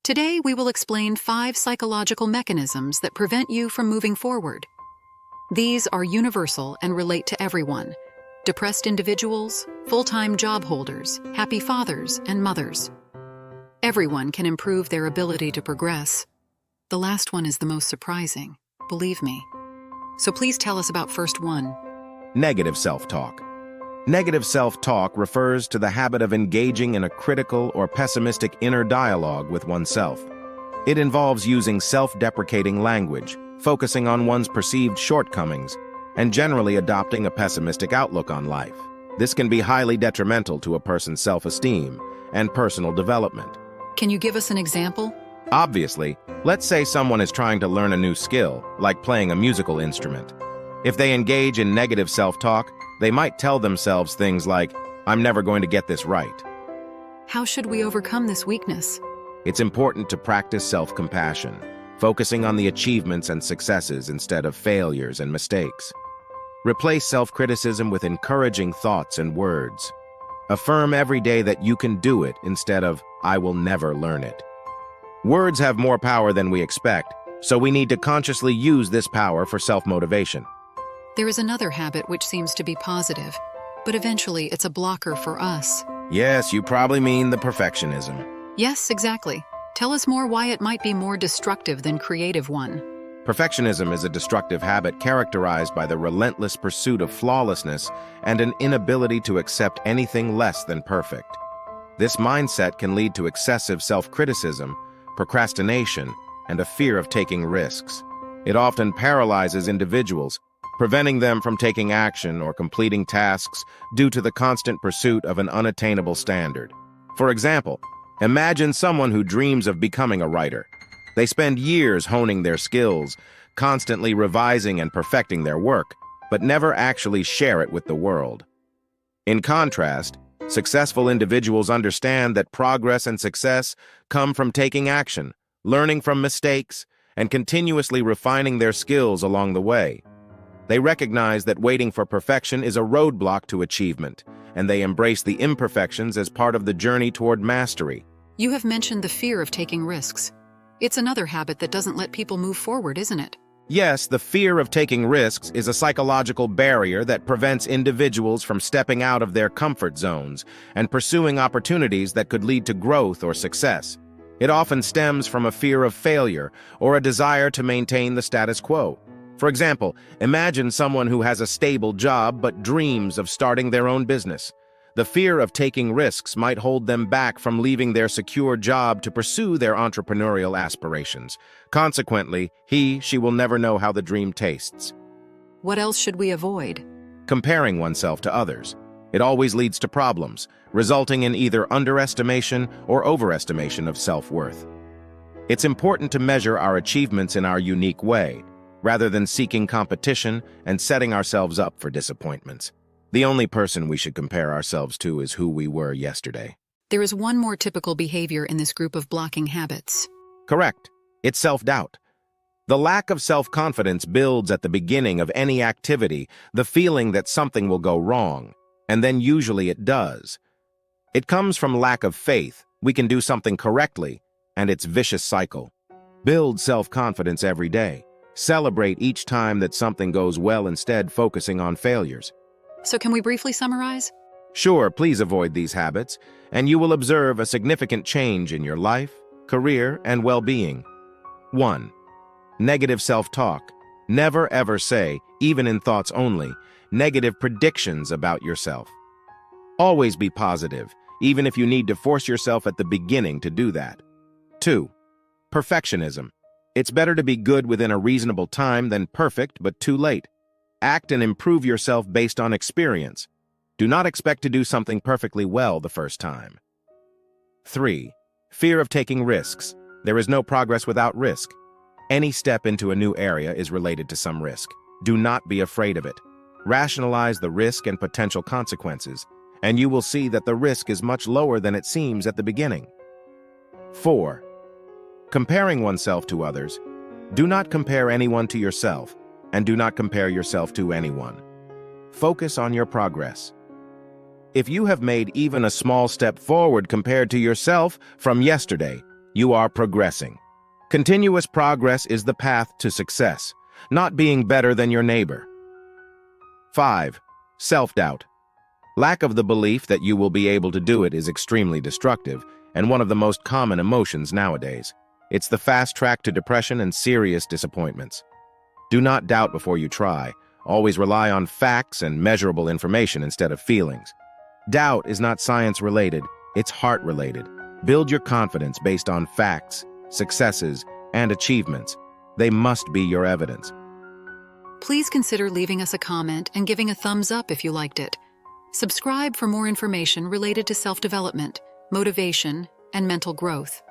Today, we will explain 5 psychological mechanisms that prevent you from moving forward. These are universal and relate to everyone: depressed individuals, full-time job holders, happy fathers, and mothers. Everyone can improve their ability to progress. The last one is the most surprising, believe me. So please tell us about first one. Negative self-talk. Negative self-talk refers to the habit of engaging in a critical or pessimistic inner dialogue with oneself. It involves using self-deprecating language, focusing on one's perceived shortcomings, and generally adopting a pessimistic outlook on life. This can be highly detrimental to a person's self-esteem and personal development. Can you give us an example? Obviously, let's say someone is trying to learn a new skill, like playing a musical instrument. If they engage in negative self-talk, they might tell themselves things like, "I'm never going to get this right." How should we overcome this weakness? It's important to practice self-compassion, focusing on the achievements and successes instead of failures and mistakes. Replace self-criticism with encouraging thoughts and words. Affirm every day that you can do it instead of, "I will never learn it." Words have more power than we expect, so we need to consciously use this power for self-motivation. There is another habit which seems to be positive, but eventually it's a blocker for us. Yes, you probably mean the perfectionism. Yes, exactly. Tell us more why it might be more destructive than creative one. Perfectionism is a destructive habit characterized by the relentless pursuit of flawlessness and an inability to accept anything less than perfect. This mindset can lead to excessive self-criticism, procrastination, and a fear of taking risks. It often paralyzes individuals, preventing them from taking action or completing tasks due to the constant pursuit of an unattainable standard. For example, imagine someone who dreams of becoming a writer. They spend years honing their skills, constantly revising and perfecting their work, but never actually share it with the world. In contrast, successful individuals understand that progress and success come from taking action, learning from mistakes, and continuously refining their skills along the way. They recognize that waiting for perfection is a roadblock to achievement, and they embrace the imperfections as part of the journey toward mastery. You have mentioned the fear of taking risks. It's another habit that doesn't let people move forward, isn't it? Yes, the fear of taking risks is a psychological barrier that prevents individuals from stepping out of their comfort zones and pursuing opportunities that could lead to growth or success. It often stems from a fear of failure or a desire to maintain the status quo. For example, imagine someone who has a stable job but dreams of starting their own business. The fear of taking risks might hold them back from leaving their secure job to pursue their entrepreneurial aspirations. Consequently, she will never know how the dream tastes. What else should we avoid? Comparing oneself to others. It always leads to problems, resulting in either underestimation or overestimation of self-worth. It's important to measure our achievements in our unique way, rather than seeking competition and setting ourselves up for disappointments. The only person we should compare ourselves to is who we were yesterday. There is one more typical behavior in this group of blocking habits. Correct. It's self-doubt. The lack of self-confidence builds at the beginning of any activity, the feeling that something will go wrong, and then usually it does. It comes from lack of faith we can do something correctly, and its vicious cycle. Build self-confidence every day. Celebrate each time that something goes well instead focusing on failures. So can we briefly summarize? Sure, please avoid these habits, and you will observe a significant change in your life, career, and well-being. 1. Negative self-talk. Never ever say, even in thoughts only, negative predictions about yourself. Always be positive, even if you need to force yourself at the beginning to do that. 2. Perfectionism. It's better to be good within a reasonable time than perfect but too late. Act and improve yourself based on experience. Do not expect to do something perfectly well the first time. 3. Fear of taking risks. There is no progress without risk. Any step into a new area is related to some risk. Do not be afraid of it. Rationalize the risk and potential consequences, and you will see that the risk is much lower than it seems at the beginning. 4. Comparing oneself to others. Do not compare anyone to yourself, and do not compare yourself to anyone. Focus on your progress. If you have made even a small step forward compared to yourself from yesterday, You are progressing. Continuous progress is the path to success, not being better than your neighbor. 5. Self-doubt. Lack of the belief that you will be able to do it is extremely destructive and one of the most common emotions nowadays. It's the fast track to depression and serious disappointments. Do not doubt before you try. Always rely on facts and measurable information instead of feelings. Doubt is not science-related, it's heart-related. Build your confidence based on facts, successes, and achievements. They must be your evidence. Please consider leaving us a comment and giving a thumbs up if you liked it. Subscribe for more information related to self-development, motivation, and mental growth.